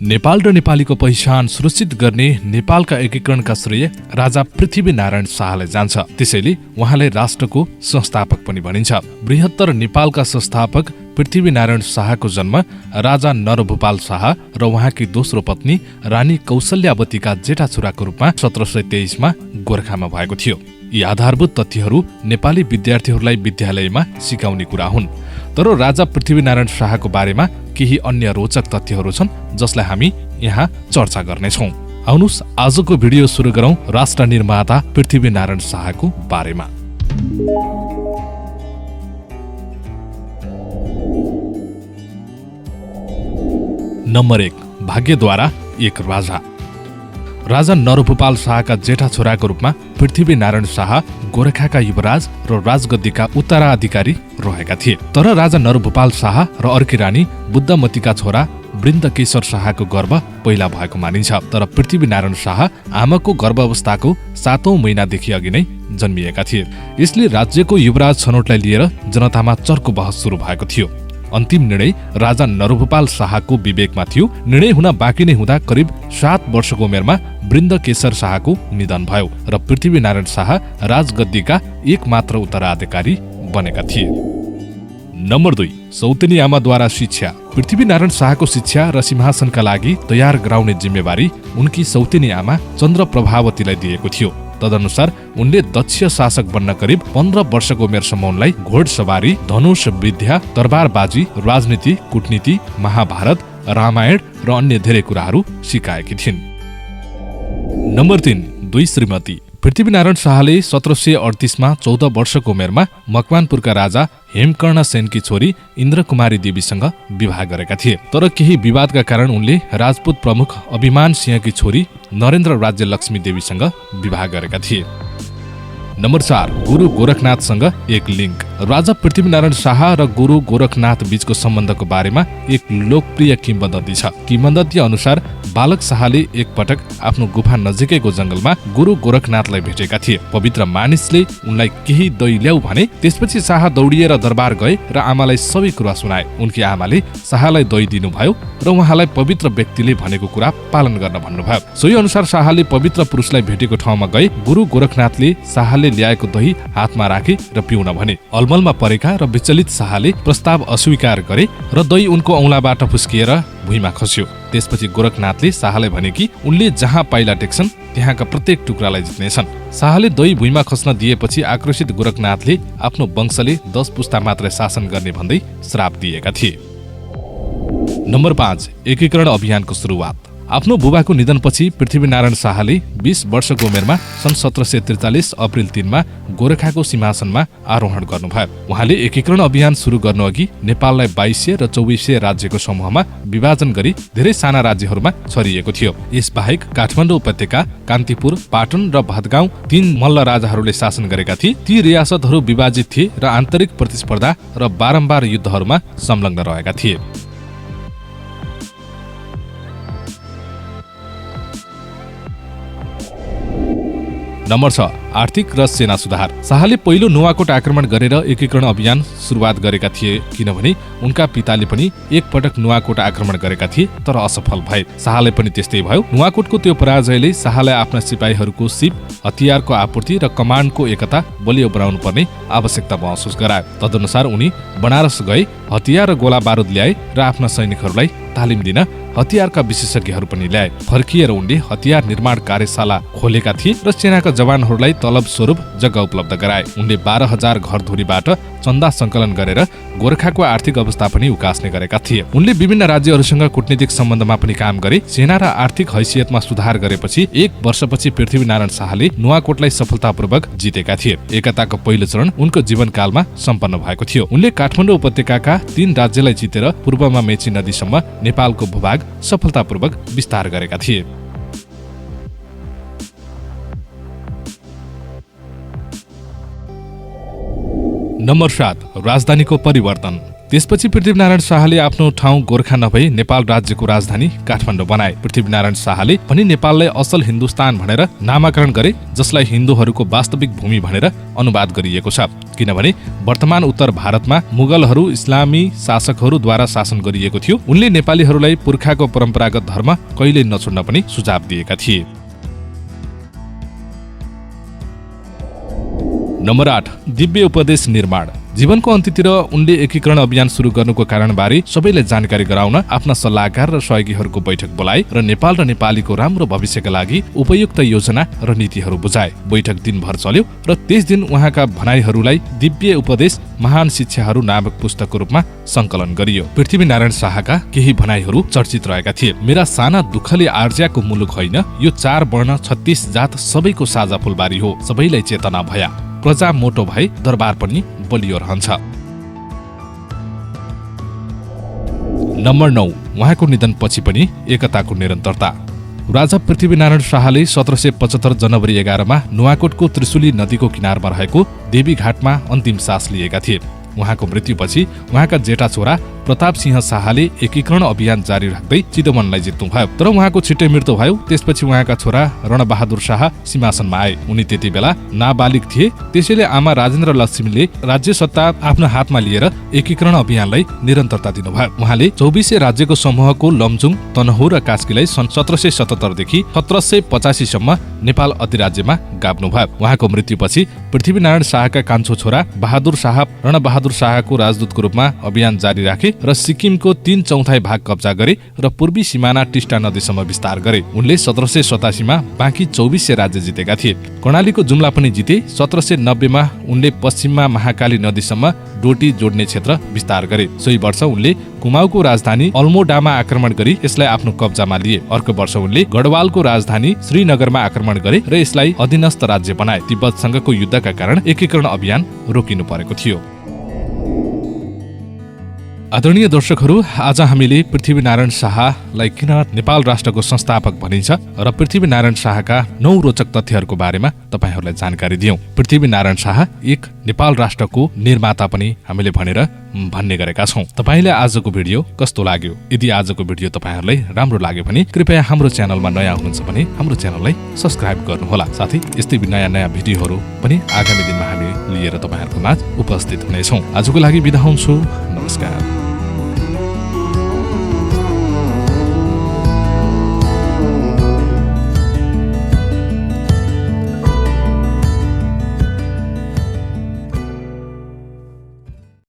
नेपाल र नेपालीको पहिचान सुरक्षित गर्ने नेपालका एकीकरणका श्रेय राजा पृथ्वीनारायण शाहलाई जान्छ। त्यसैले उहाँलाई राष्ट्रको संस्थापक पनि भनिन्छ। बृहत्तर नेपालका संस्थापक पृथ्वीनारायण शाहको जन्म राजा नरभूपाल शाह र उहाँकी दोस्रो पत्नी रानी कौशल्यावतीका जेठा छोराको रूपमा 1723 मा गोरखामा भएको थियो। यी आधारभूत तथ्यहरू नेपाली विद्यार्थीहरूलाई विद्यालयमा सिकाउने कुरा हुन्। तर राजा पृथ्वीनारायण शाहको बारेमा केही अन्य रोचक तथ्यहरू छन् जसलाई हामी यहाँ चर्चा गर्नेछौँ। आउनुस् आजको भिडियो सुरु गरौँ राष्ट्र निर्माता पृथ्वीनारायण शाहको बारेमा। नम्बर 1, भाग्यद्वारा एक राजा। राजा नरभूपाल शाहका जेठा छोराको रूपमा पृथ्वीनारायण शाह गोरखाका युवराज र राजगद्दीका उत्तराधिकारी रहेका थिए। तर राजा नरभूपाल शाह र अर्की रानी बुद्धमतीका छोरा वृन्दकेशर शाहको गर्भ पहिला भएको मानिन्छ। तर पृथ्वीनारायण शाह आमाको गर्भावस्थाको 7औं महिनादेखि अघि नै जन्मिएका थिए। यसले राज्यको युवराज छनौटलाई लिएर जनतामा चर्को बहस सुरु भएको थियो। अन्तिम निर्णय राजा नरभूपाल शाहको विवेकमा थियो। निर्णय हुन बाँकी नै हुँदा करिब 7 वर्षको उमेरमा वृन्दकेशर शाहको निधन भयो र पृथ्वीनारायण शाह राजगद्दीका एकमात्र उत्तराधिकारी बनेका थिए। नम्बर 2, सौतेनी आमाद्वारा शिक्षा। पृथ्वीनारायण शाहको शिक्षा र सिंहासनका लागि तयार गराउने जिम्मेवारी उनकी सौतेनी आमा चन्द्र प्रभावतीलाई दिएको थियो। तदनुसार उनले दक्ष शासक बन्न करिब 15 वर्षको उमेरसम्म उनलाई घोडसवारी, धनुष विद्या, तरबारबाजी, राजनीति, कूटनीति, महाभारत, रामायण र अन्य धेरै कुराहरू सिकाएकी थिइन्। नम्बर 3, दुई श्रीमती। पृथ्वीनारायण शाहले 1738 मा 14 वर्षको उमेरमा मकवानपुरका राजा हेमकर्ण सेनकी छोरी इन्द्रकुमारी देवीसँग विवाह गरेका थिए। तर केही विवादका कारण उनले राजपूत प्रमुख अभिमान सिंहकी छोरी नरेन्द्र राज्य लक्ष्मी देवीसँग विवाह गरेका थिए। नम्बर 4, गुरु गोरखनाथसँग एक लिङ्क। राजा पृथ्वीनारायण शाह र गुरु गोरखनाथ बीचको सम्बन्धको बारेमा एक लोकप्रिय किंवदन्ती छ। किंवदन्ती अनुसार बालक शाहले एकपटक आफ्नो गुफा नजिकैको जंगलमा गुरु गोरखनाथलाई भेटेका थिए। पवित्र मानिसले उनलाई केही दही ल्याऊ भने त्यसपछि शाह दौडिएर दरबार गए र आमालाई सबै कुरा सुनाए। उनकी आमाले शाहलाई दही दिनुभयो र उहाँलाई पवित्र व्यक्तिले भनेको कुरा पालन गर्न भन्नुभयो। सोही अनुसार शाहले पवित्र पुरुषलाई भेटेको ठाउँमा गए। गुरु गोरखनाथले शाहले ल्याएको दही हातमा राखे र पिउन भने। अलमलमा परेका र विचलित शाहले प्रस्ताव अस्वीकार गरे र दही उनको औँलाबाट फुस्किएर भुइँमा खस्यो। त्यसपछि गोरखनाथले शाहलाई भने कि उनले जहाँ पाइला टेक्छन् त्यहाँका प्रत्येक टुक्रालाई जित्नेछन्। शाहले दही भुइँमा खस्न दिएपछि आक्रोशित गोरखनाथले आफ्नो वंशले 10 पुस्ता मात्रै शासन गर्ने भन्दै श्राप दिएका थिए। नम्बर 5, एकीकरण अभियानको सुरुवात। आफ्नो बुबाको निधनपछि पृथ्वीनारायण शाहले 20 वर्षको उमेरमा सन् 1743 अप्रिल 3 मा गोरखाको सिंहासनमा आरोहण गर्नुभयो। उहाँले एकीकरण अभियान सुरु गर्नु अघि नेपाललाई 2200 र 2400 राज्यको समूहमा विभाजन गरी धेरै साना राज्यहरूमा छरिएको थियो। यसबाहेक काठमाडौँ उपत्यका, कान्तिपुर, पाटन र भदगाउँ 3 मल्ल राजाहरूले शासन गरेका थिए। ती रियासतहरू विभाजित थिए र आन्तरिक प्रतिस्पर्धा र बारम्बार युद्धहरूमा संलग्न रहेका थिए। नम्बर 6, आर्थिक र सेना सुधार। शाहले पहिलो नुवाकोट आक्रमण गरेर एकीकरण अभियान सुरुवात गरेका थिए किनभने उनका पिताले पनि एकपटक नुवाकोट आक्रमण गरेका थिए तर असफल भए। शाहले पनि त्यस्तै भयो। नुवाकोटको त्यो पराजयले शाहलाई आफ्ना सिपाहीहरूको सिप, हतियारको आपूर्ति र कमान्डको एकता बलियो बनाउनु पर्ने आवश्यकता महसुस गरायो। तदनुसार उनी बनारस गए, हतियार र गोला बारुद ल्याए र आफ्ना सैनिकहरूलाई तालिम दिन हतियारका विशेषज्ञहरू पनि ल्याए। फर्किएर उनले हतियार निर्माण कार्यशाला खोलेका थिए र सेनाका जवानहरूलाई तलब स्वरूप जग्गा उपलब्ध गराए। उनले 12,000 घरधुरीबाट चन्दा संकलन गरेर गोरखाको आर्थिक अवस्था पनि उकास्ने गरेका थिए। उनले विभिन्न राज्यहरूसँग कूटनीतिक सम्बन्धमा पनि काम गरे। सेना र आर्थिक हैसियतमा सुधार गरेपछि 1 वर्षपछि पृथ्वीनारायण शाहले नुवाकोटलाई सफलतापूर्वक जितेका थिए। एकताको पहिलो चरण उनको जीवनकालमा सम्पन्न भएको थियो। उनले काठमाडौँ उपत्यकाका 3 राज्यलाई जितेर पूर्वमा मेची नदीसम्म नेपालको भूभाग सफलतापूर्वक विस्तार गरेका थिए। नम्बर 7, राजधानीको परिवर्तन। त्यसपछि पृथ्वीनारायण शाहले आफ्नो ठाउँ गोर्खा नभई नेपाल राज्यको राजधानी काठमाडौँ बनाए। पृथ्वीनारायण शाहले पनि नेपाललाई असल हिन्दुस्तान भनेर नामाकरण गरे, जसलाई हिन्दूहरूको वास्तविक भूमि भनेर अनुवाद गरिएको छ, किनभने वर्तमान उत्तर भारतमा मुगलहरू इस्लामी शासकहरूद्वारा शासन गरिएको थियो। उनले नेपालीहरूलाई पुर्खाको परम्परागत धर्म कहिल्यै नछोड्न पनि सुझाव दिएका थिए। नम्बर 8, दिव्य उपदेश निर्माण। जीवनको अन्त्यतिर उनले एकीकरण अभियान सुरु गर्नुको कारणबारे सबैलाई जानकारी गराउन आफ्ना सल्लाहकार र सहयोगीहरूको बैठक बोलाए र नेपाल र नेपालीको राम्रो भविष्यका लागि उपयुक्त योजना र नीतिहरू बुझाए। बैठक दिनभर चल्यो र त्यस दिन उहाँका भनाइहरूलाई दिव्य उपदेश महान शिक्षाहरू नामक पुस्तकको रूपमा संकलन गरियो। पृथ्वीनारायण शाहका केही भनाइहरू चर्चित रहेका थिए। मेरा साना दुःखले आर्ज्याको मुलुक होइन, यो 4 वर्ण 36 जात सबैको साझा फुलबारी हो। सबैलाई चेतना भया, प्रजा मोटो भए दरबार पनि बलियो रहन्छ। नम्बर 9, उहाँको निधनपछि पनि एकताको निरन्तरता। राजा पृथ्वीनारायण शाहले 1775 जनवरी 11 मा नुवाकोटको त्रिशुली नदीको किनारमा रहेको देवीघाटमा अन्तिम सास लिएका थिए। उहाँको मृत्युपछि उहाँका जेठा छोरा प्रताप सिंह शाहले एकीकरण अभियान जारी राख्दै चितवनलाई जित्नुभयो, तर उहाँको छिट्टै मृत्यु भयो। त्यसपछि उहाँका छोरा रणबहादुर शाह सिंहासनमा आए। उनी त्यति बेला नाबालिग थिए, त्यसैले आमा राजेन्द्र लक्ष्मीले राज्य सत्ता आफ्नो हातमा लिएर एकीकरण अभियानलाई निरन्तरता दिनुभयो। उहाँले 24 राज्यको समूहको लमजुङ, तनहुँ र कास्कीलाई सन् 1777 देखि 1785 सम्म नेपाल अधिराज्यमा गाभ्नुभयो। उहाँको मृत्युपछि पृथ्वीनारायण शाहका कान्छो छोरा बहादुर शाह रणबहादुर शाहको राजदूतको रूपमा अभियान जारी राखे र सिक्किमको 3/4 भाग कब्जा गरे र पूर्वी सिमाना टिस्टा नदीसम्म विस्तार गरे। उनले 1787 मा बाँकी 24 राज्य जितेका थिए। कर्णालीको जुम्ला पनि जिते। 1790 मा उनले पश्चिममा महाकाली नदीसम्म डोटी जोड्ने क्षेत्र विस्तार गरे। सोही वर्ष उनले कुमाऊको राजधानी अल्मोडामा आक्रमण गरी यसलाई आफ्नो कब्जामा लिए। अर्को वर्ष उनले गढवालको राजधानी श्रीनगरमा आक्रमण गरे र यसलाई अधीनस्थ राज्य बनाए। तिब्बतसँगको युद्धका कारण एकीकरण अभियान रोकिनु परेको थियो। आदरणीय दर्शकहरू, आज हामीले पृथ्वीनारायण शाहलाई किन नेपाल राष्ट्रको संस्थापक भनिन्छ र पृथ्वीनारायण शाहका 9 रोचक तथ्यहरूको बारेमा तपाईहरूलाई जानकारी दियौं। पृथ्वीनारायण शाह एक नेपाल राष्ट्रको निर्माता पनि हामीले भन्ने गरेका छौं। तपाईले आजको भिडियो कस्तो लाग्यो? यदि आजको भिडियो तपाईहरूलाई राम्रो लाग्यो भने कृपया हाम्रो च्यानलमा नयाँ हुनुहुन्छ भने हाम्रो च्यानललाई सब्स्क्राइब गर्नुहोला। साथै यस्तै नयाँ भिडियोहरू पनि आगामी दिनमा हामी लिएर तपाईहरुको माझ उपस्थित हुनेछौं। आजको लागि बिदा हुन्छु। नमस्कार।